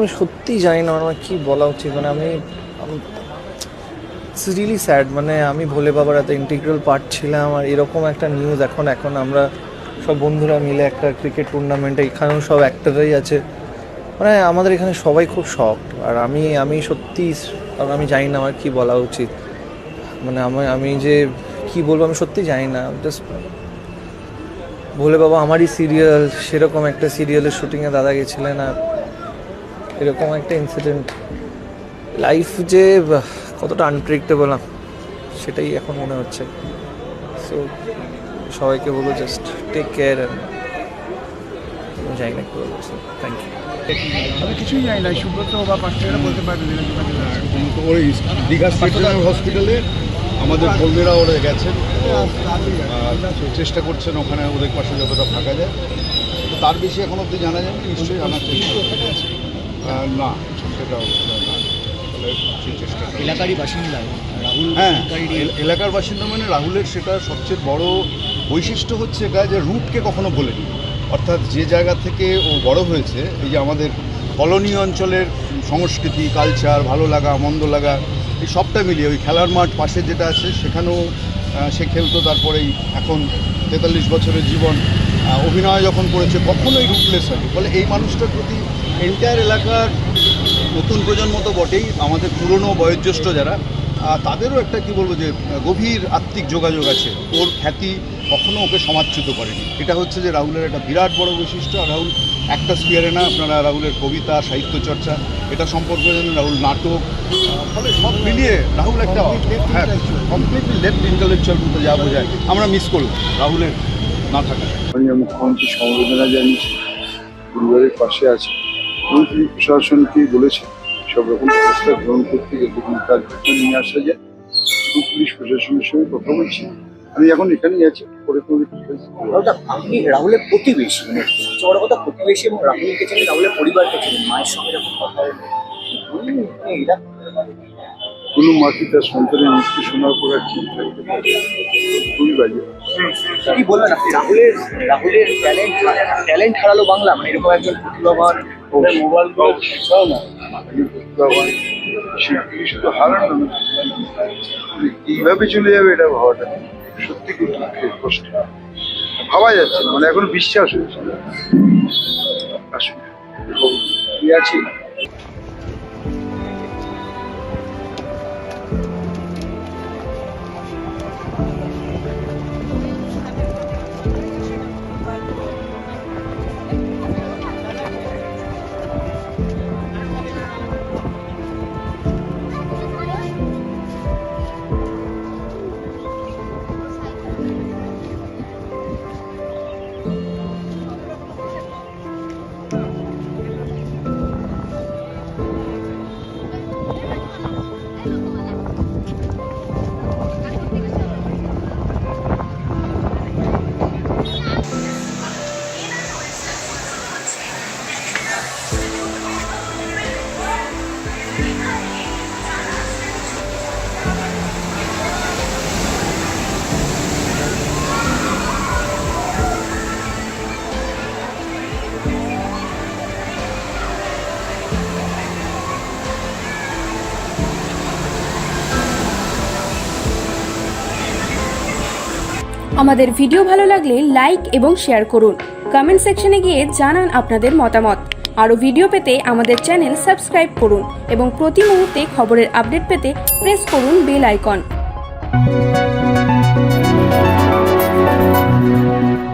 আমি সত্যিই জানি না আমার কী বলা উচিত। মানে আমি ইটস রিয়েলি স্যাড। মানে আমি ভোলে বাবার এত ইন্টিগ্রাল পার্ট ছিলাম, আর এরকম একটা নিউজ এখন আমরা সব বন্ধুরা মিলে একটা ক্রিকেট টুর্নামেন্টে, এখানেও সব অ্যাক্টররাই আছে, মানে আমাদের এখানে সবাই খুব শকড। আর আমি সত্যি, কারণ আমি জানি না আমার কী বলা উচিত। মানে আমি যে কী বলবো আমি সত্যি জানি না। জাস্ট ভোলে বাবা আমারই সিরিয়াল, সেরকম একটা সিরিয়ালের শুটিংয়ে দাদা গেছিলেন, আর এরকম একটা ইনসিডেন্ট। লাইফ যে কতটা আনপ্রেডিক্টেবল না, সেটাই এখন মনে হচ্ছে। সো সবাইকে বলবো জাস্ট টেক কেয়ার। জানি না কি বলবো। Thank you. আমি কিছুই জানি না, সুব্রত বা পার্সোনাল বলতে পারবে ওই দীঘা স্টেশনারি হসপিটালে আমাদের কর্মীরা ওরা গেছেন, চেষ্টা করছেন ওখানে ওদের পাশে যতটা থাকা যায়। তো তার বেশি এখন অবধি জানা যাবে, নিশ্চয়ই জানার চেষ্টা না, সেটাও না। সেই চেষ্টা এলাকারই বাসিন্দা রাহুল। হ্যাঁ, এলাকার বাসিন্দা মানে রাহুলের সেটা সবচেয়ে বড় বৈশিষ্ট্য হচ্ছে এটা যে রুটকে কখনো বলেনি। অর্থাৎ যে জায়গা থেকে ও বড় হয়েছে, এই যে আমাদের কলোনি অঞ্চলের সংস্কৃতি, কালচার, ভালো লাগা মন্দ লাগা, এই সবটা মিলিয়ে ওই খেলার মাঠ পাশে যেটা আছে সেখানেও সে খেলতো। তারপরেই এখন 43 বছরের জীবন, অভিনয় যখন করেছে কখনোই রুটলেস হয়নি। ফলে এই মানুষটার প্রতি এন্টায়ার এলাকার নতুন প্রজন্ম তো বটেই, আমাদের পুরনো বয়োজ্যেষ্ঠ যারা, তাদেরও একটা কি বলবো যে গভীর আত্মিক যোগাযোগ আছে। ওর খ্যাতি কখনো ওকে সমাদচ্যুত করেনি। এটা হচ্ছে যে রাহুলের একটা বিরাট বড় বৈশিষ্ট্য। আর রাহুল একটা স্পিয়ারে না, আপনারা রাহুলের কবিতা, সাহিত্য চর্চা এটা সম্পর্কে জানেন, রাহুল নাটক, ফলে সব মিলিয়ে রাহুল একটা কমপ্লিটলি লেফট ইন্টেলেকচুয়াল মতো যা বোঝায়। আমরা মিস করলাম রাহুলের না থাকা। মুখ্যমন্ত্রী সমবেদনা জানিয়েছি, পরিবারের পাশে আছে এবং তিনি প্রশাসনকে বলেছেন সব রকম ব্যবস্থা গ্রহণ করতে, যতদিন তার ঘটনা নিয়ে আসা যায়। পুলিশ প্রশাসনের সঙ্গে কথা বলছি, আমি এখন এখানেই আছি, পরে করে ঠিক আছে। আপনি রাহুলের প্রতিবেশী, মানে বড় কথা প্রতিবেশী, এবং রাহুলকে চেনেন, রাহুলের পরিবারকে চেনেন, মায়ের সঙ্গে যখন কথা বলেন এটা কোনো মাকে তার সন্তানের মৃত্যু শোনার পর আর ঠিক থাকতে পারে, খুবই বাজে। কি বললেন আপনি? রাহুলের ট্যালেন্ট হারালো বাংলা, মানে এরকম একজন প্রতিভাবান মোবাইল ছাড়াও না শিল্পী শুধু হারানো না, এইভাবে চলে যাবে এটা ভাবাটা সত্যি খুব দুঃখের, কষ্ট ভাবা যাচ্ছে না, মানে এখন বিশ্বাস হচ্ছে না। আসলে কি আছে আমাদের ভিডিও ভালো লাগলে লাইক এবং শেয়ার করুন। কমেন্ট সেকশনে গিয়ে জানান আপনাদের মতামত। আরও ভিডিও পেতে আমাদের চ্যানেল সাবস্ক্রাইব করুন এবং প্রতি মুহূর্তে খবরের আপডেট পেতে প্রেস করুন বেল আইকন।